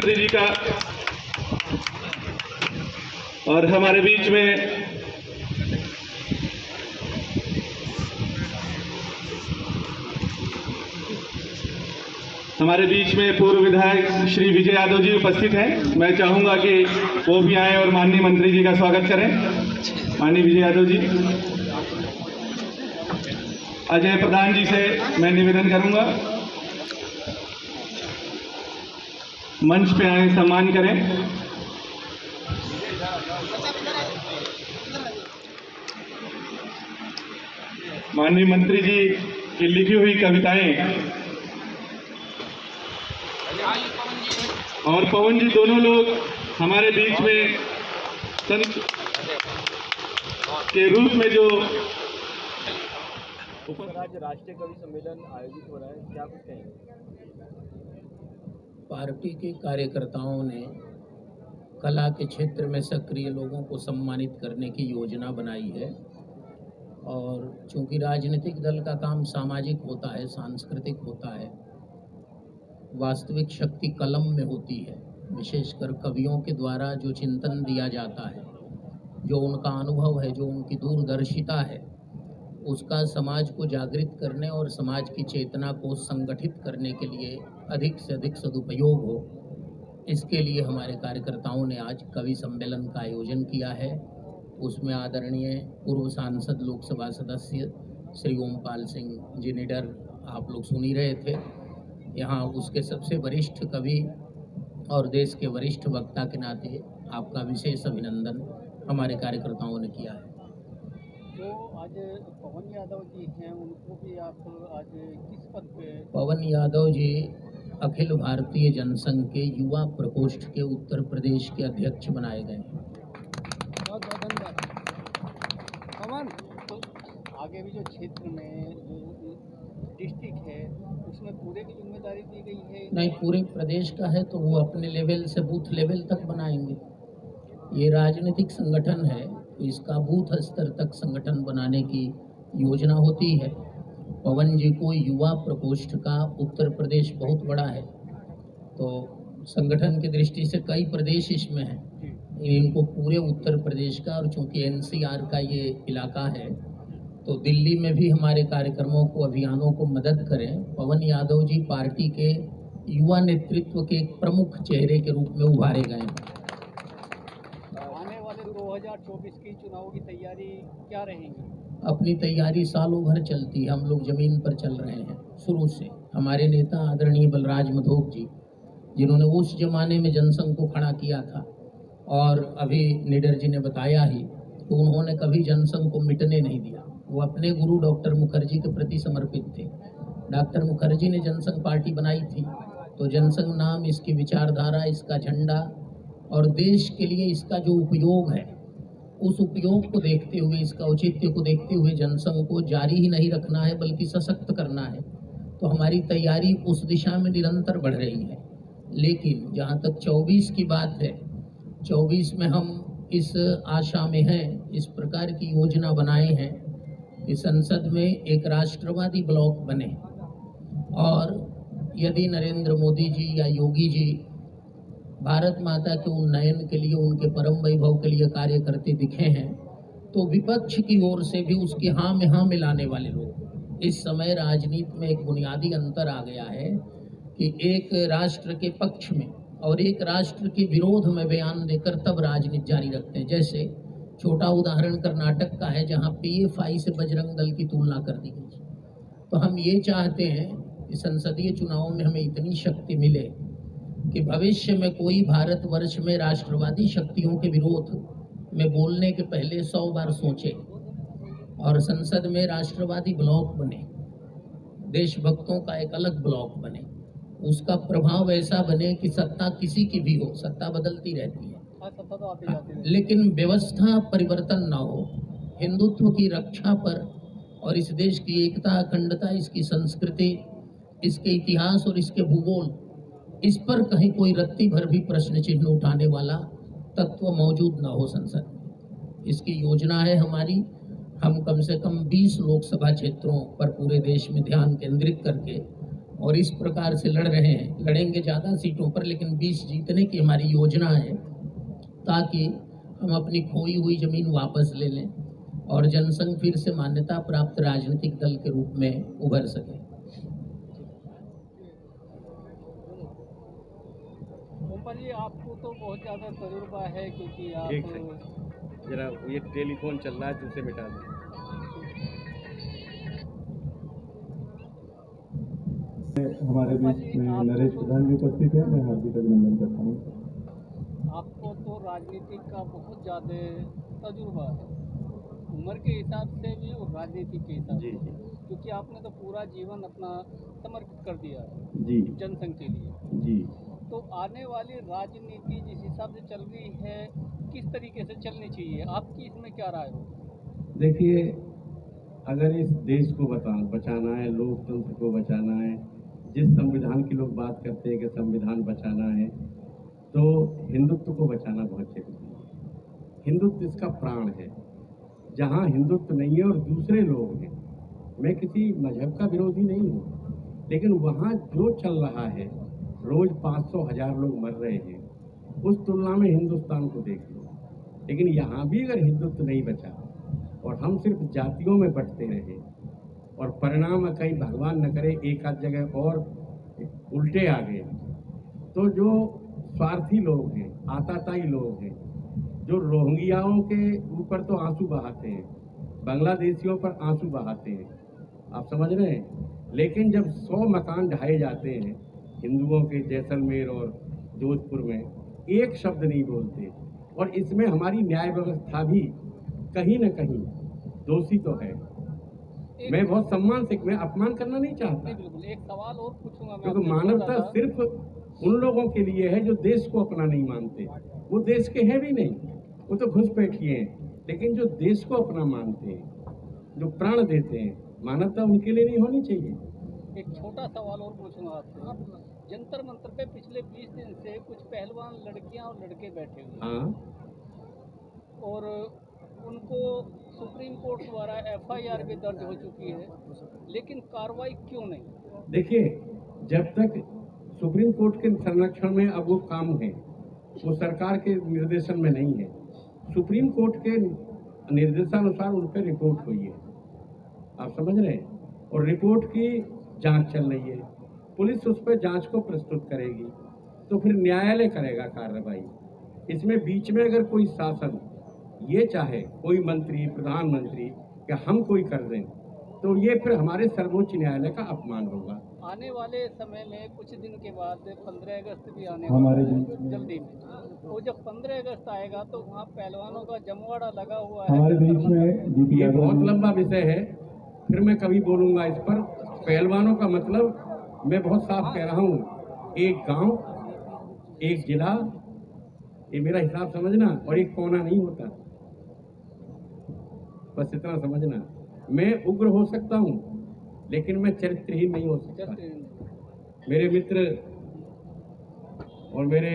मंत्री जी का, और हमारे बीच में पूर्व विधायक श्री विजय यादव जी उपस्थित हैं। मैं चाहूंगा कि वो भी आए और माननीय मंत्री जी का स्वागत करें। माननीय विजय यादव जी, अजय प्रधान जी से मैं निवेदन करूंगा मंच पे आए, सम्मान करें। माननीय मंत्री जी की लिखी हुई कविताएं और पवन जी दोनों लोग हमारे बीच में संत के रूप में जो आज राष्ट्रीय कवि सम्मेलन आयोजित हो रहा है, क्या कुछ कहेंगे? पार्टी के कार्यकर्ताओं ने कला के क्षेत्र में सक्रिय लोगों को सम्मानित करने की योजना बनाई है, और चूंकि राजनीतिक दल का काम सामाजिक होता है, सांस्कृतिक होता है, वास्तविक शक्ति कलम में होती है। विशेषकर कवियों के द्वारा जो चिंतन दिया जाता है, जो उनका अनुभव है, जो उनकी दूरदर्शिता है, उसका समाज को जागृत करने और समाज की चेतना को संगठित करने के लिए अधिक से अधिक सदुपयोग हो, इसके लिए हमारे कार्यकर्ताओं ने आज कवि सम्मेलन का आयोजन किया है। उसमें आदरणीय पूर्व सांसद लोकसभा सदस्य श्री ओमपाल सिंह जी निडर, आप लोग सुन ही रहे थे। यहाँ उसके सबसे वरिष्ठ कवि और देश के वरिष्ठ वक्ता के नाते आपका विशेष अभिनंदन हमारे कार्यकर्ताओं ने किया है। तो आज पवन यादव जी हैं, उनको भी आप आज किस पद पे? पवन यादव जी अखिल भारतीय जनसंघ के युवा प्रकोष्ठ के उत्तर प्रदेश के अध्यक्ष बनाए गए हैं। बहुत बहुत धन्यवाद पवन। तो आगे भी जो क्षेत्र में जो डिस्ट्रिक्ट है उसमें पूरे की जिम्मेदारी दी गई है? नहीं, पूरे प्रदेश का है तो वो अपने लेवल से बूथ लेवल तक बनाएंगे। ये राजनीतिक संगठन है तो इसका बूथ स्तर तक संगठन बनाने की योजना होती है। पवन जी को युवा प्रकोष्ठ का उत्तर प्रदेश बहुत बड़ा है, तो संगठन की दृष्टि से कई प्रदेश इसमें हैं, इनको पूरे उत्तर प्रदेश का, और चूंकि एनसीआर का ये इलाका है तो दिल्ली में भी हमारे कार्यक्रमों को, अभियानों को मदद करें। पवन यादव जी पार्टी के युवा नेतृत्व के एक प्रमुख चेहरे के रूप में उभारे गए हैं। आने वाले 2024 की चुनाव की तैयारी क्या रहेगी? अपनी तैयारी सालों भर चलती है, हम लोग जमीन पर चल रहे हैं शुरू से। हमारे नेता आदरणीय बलराज मधोक जी, जिन्होंने उस जमाने में जनसंघ को खड़ा किया था, और अभी निडर जी ने बताया ही, तो उन्होंने कभी जनसंघ को मिटने नहीं दिया। वो अपने गुरु डॉक्टर मुखर्जी के प्रति समर्पित थे। डॉक्टर मुखर्जी ने जनसंघ पार्टी बनाई थी, तो जनसंघ नाम, इसकी विचारधारा, इसका झंडा और देश के लिए इसका जो उपयोग है, उस उपयोग को देखते हुए, इसका औचित्य को देखते हुए जनसंघ को जारी ही नहीं रखना है बल्कि सशक्त करना है। तो हमारी तैयारी उस दिशा में निरंतर बढ़ रही है। लेकिन जहाँ तक 24 की बात है, 24 में हम इस आशा में हैं, इस प्रकार की योजना बनाए हैं कि संसद में एक राष्ट्रवादी ब्लॉक बने, और यदि नरेंद्र मोदी जी या योगी जी भारत माता के उन्नयन के लिए, उनके परम वैभव के लिए कार्य करते दिखे हैं, तो विपक्ष की ओर से भी उसकी हाँ में हाँ मिलाने वाले लोग। इस समय राजनीति में एक बुनियादी अंतर आ गया है कि एक राष्ट्र के पक्ष में और एक राष्ट्र के विरोध में बयान देकर तब राजनीति जारी रखते हैं। जैसे छोटा उदाहरण कर्नाटक का है, जहाँ पीएफआई से बजरंग दल की तुलना कर दी गई। तो हम ये चाहते हैं कि संसदीय चुनावों में हमें इतनी शक्ति मिले कि भविष्य में कोई भारतवर्ष में राष्ट्रवादी शक्तियों के विरोध में बोलने के पहले 100 बार सोचे, और संसद में राष्ट्रवादी ब्लॉक बने, देशभक्तों का एक अलग ब्लॉक बने, उसका प्रभाव ऐसा बने कि सत्ता किसी की भी हो, सत्ता बदलती रहती है, लेकिन व्यवस्था परिवर्तन ना हो। हिंदुत्व की रक्षा पर और इस देश की एकता, अखंडता, इसकी संस्कृति, इसके इतिहास और इसके भूगोल, इस पर कहीं कोई रत्ती भर भी प्रश्न चिन्ह उठाने वाला तत्व मौजूद ना हो संसद में। इसकी योजना है हमारी। हम कम से कम 20 लोकसभा क्षेत्रों पर पूरे देश में ध्यान केंद्रित करके और इस प्रकार से लड़ रहे हैं। लड़ेंगे ज़्यादा सीटों पर, लेकिन 20 जीतने की हमारी योजना है, ताकि हम अपनी खोई हुई ज़मीन वापस ले लें और जनसंघ फिर से मान्यता प्राप्त राजनीतिक दल के रूप में उभर सके। गोपाल जी, आपको तो बहुत ज़्यादा तजुर्बा है, क्योंकि आप जरा ये टेलीफोन चल रहा है तो उसे मिटा दें। हमारे बीच में नरेश प्रधान जी उपस्थित हैं, मैं हार्दिक अभिनंदन करता हूँ। आपको तो राजनीति का बहुत ज़्यादा तजुर्बा है, उम्र के हिसाब से भी और राजनीति के हिसाब से, क्योंकि आपने तो पूरा जीवन अपना समर्पित कर दिया है जी जनसंघ के लिए। जी। तो आने वाली राजनीति जिस हिसाब से चल रही है, किस तरीके से चलनी चाहिए, आपकी इसमें क्या राय हो? देखिए, अगर इस देश को बचाना है, लोकतंत्र को बचाना है, जिस संविधान की लोग बात करते हैं कि संविधान बचाना है, तो हिंदुत्व को बचाना बहुत जरूरी है। हिंदुत्व इसका प्राण है। जहाँ हिंदुत्व नहीं है और दूसरे लोग हैं, मैं किसी मजहब का विरोधी नहीं हूँ, लेकिन वहाँ जो चल रहा है, रोज 500,000 लोग मर रहे हैं, उस तुलना में हिंदुस्तान को देख लो। लेकिन यहाँ भी अगर हिंदुत्व नहीं बचा और हम सिर्फ जातियों में बंटते रहे और परिणाम कहीं भगवान न करे एक आध जगह और उल्टे आ गए, तो जो स्वार्थी लोग हैं, आताताई लोग हैं, जो रोहिंग्याओं के ऊपर तो आंसू बहाते हैं, बांग्लादेशियों पर आंसू बहाते हैं, आप समझ रहे हैं, लेकिन जब 100 मकान ढाए जाते हैं हिंदुओं के जैसलमेर और जोधपुर में, एक शब्द नहीं बोलते। और इसमें हमारी न्याय व्यवस्था भी कहीं न कहीं दोषी तो है। मैं बहुत सम्मान से, मैं अपमान करना नहीं चाहता, बिल्कुल। एक सवाल और पूछूंगा मैं, क्योंकि मानवता सिर्फ उन लोगों के लिए है जो देश को अपना नहीं मानते। वो देश के हैं भी नहीं, वो तो घुसपैठिए हैं, लेकिन जो देश को अपना मानते हैं, जो प्राण देते हैं, मानवता उनके लिए नहीं होनी चाहिए। एक छोटा सवाल और पूछूंगा आपसे। जंतर मंतर पे पिछले 20 दिन से कुछ पहलवान लड़कियां और लड़के बैठे हुए हैं, हाँ, और उनको सुप्रीम कोर्ट द्वारा FIR भी दर्ज हो चुकी है, लेकिन कार्रवाई क्यों नहीं? देखिए, जब तक सुप्रीम कोर्ट के संरक्षण में अब वो काम है, वो सरकार के निर्देशन में नहीं है। सुप्रीम कोर्ट के निर्देशानुसार उन पर रिपोर्ट हुई है, आप समझ रहे हैं, और रिपोर्ट की जांच चल रही है। पुलिस उस पर जांच को प्रस्तुत करेगी, तो फिर न्यायालय करेगा कार्रवाई। इसमें बीच में अगर कोई शासन ये चाहे, कोई मंत्री, प्रधानमंत्री, कि हम कोई कर दें, तो ये फिर हमारे सर्वोच्च न्यायालय का अपमान होगा। आने वाले समय में कुछ दिन के बाद 15 अगस्त भी आने हमारे वाला है, बीच में जल्दी में। तो जब 15 अगस्त आएगा तो वहाँ पहलवानों का जमवाड़ा लगा हुआ है। हमारे बीच में ये बहुत लंबा विषय है, फिर मैं कभी बोलूँगा इस पर। पहलवानों का मतलब मैं बहुत साफ कह रहा हूँ, एक गांव, एक जिला, ये मेरा हिसाब समझना, और एक कोना नहीं होता, बस इतना समझना। मैं उग्र हो सकता हूँ, लेकिन मैं चरित्रहीन नहीं हो सकता। मेरे मित्र और मेरे